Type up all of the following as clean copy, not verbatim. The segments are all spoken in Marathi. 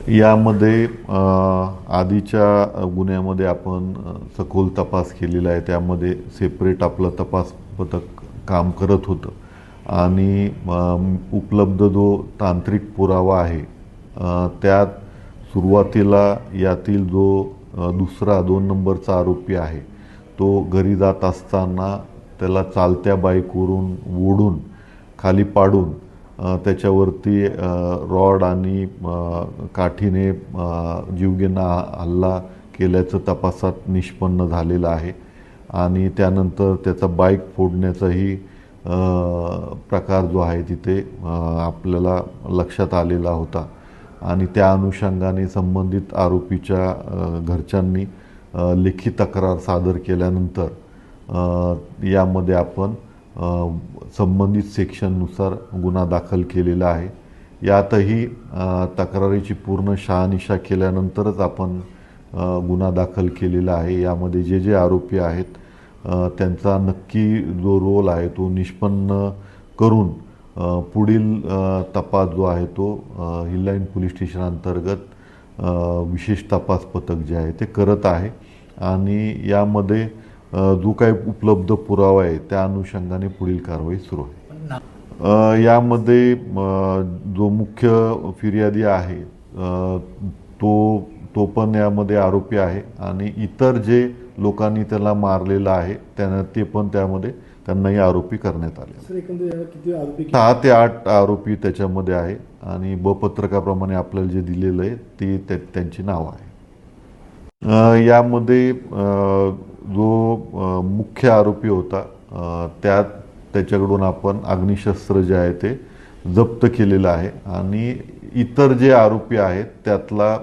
यामध्ये आधीच्या गुन्ह्यामध्ये आपण सखोल तपास केलेला आहे. त्यामध्ये सेपरेट आपलं तपास पथक काम करत होतं आणि उपलब्ध जो तांत्रिक पुरावा आहे त्यात सुरुवातीला यातील जो दुसरा 2 नंबरचा आरोपी आहे तो घरी जात असताना त्याला चालत्या बाईकवरून ओढून खाली पाडून त्याच्यावरती रॉड आणि काठीने जीवघेणा हल्ला केल्याचं तपासात निष्पन्न झालेलं आहे आणि त्यानंतर त्याचा बाईक फोडण्याचाही प्रकार जो आहे तिथे आपल्याला लक्षात आलेला होता आणि त्या अनुषंगाने संबंधित आरोपीच्या घरच्यांनी लेखी तक्रार सादर केल्यानंतर यामध्ये आपण संबंधित सेक्शननुसार गुन्हा दाखल केलेला आहे. यातही तक्रारीची पूर्ण शहानिशा केल्यानंतरच आपण गुन्हा दाखल केलेला आहे. यामध्ये जे जे आरोपी आहेत त्यांचा नक्की जो रोल आहे तो निष्पन्न करून पुढील तपास जो आहे तो हिल पोलीस स्टेशन अंतर्गत विशेष तपास पथक जे आहे ते करत आहे आणि यामध्ये जो काही उपलब्ध पुरावा आहे त्या अनुषंगाने पुढील कारवाई सुरू आहे. यामध्ये जो मुख्य फिर्यादी आहे तो पण यामध्ये आरोपी आहे आणि इतर जे लोकांनी त्याला मारलेलं आहे त्यांना ते पण त्यामध्ये त्यांनाही आरोपी करण्यात आले. 6 ते 8 आरोपी त्याच्यामध्ये आहे आणि ब पत्रकाप्रमाणे आपल्याला जे दिलेलं आहे ते त्यांची नावं आहे. यामध्ये जो मुख्य आरोपी होता त्याच्याकडून आपण अग्निशस्त्र जे आहे ते जप्त केलेलं आहे आणि इतर जे आरोपी आहेत त्यातला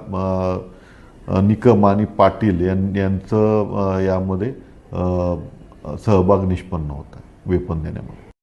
निकम आणि पाटील यांचं यामध्ये सहभाग निष्पन्न होता वेपन देण्यामध्ये.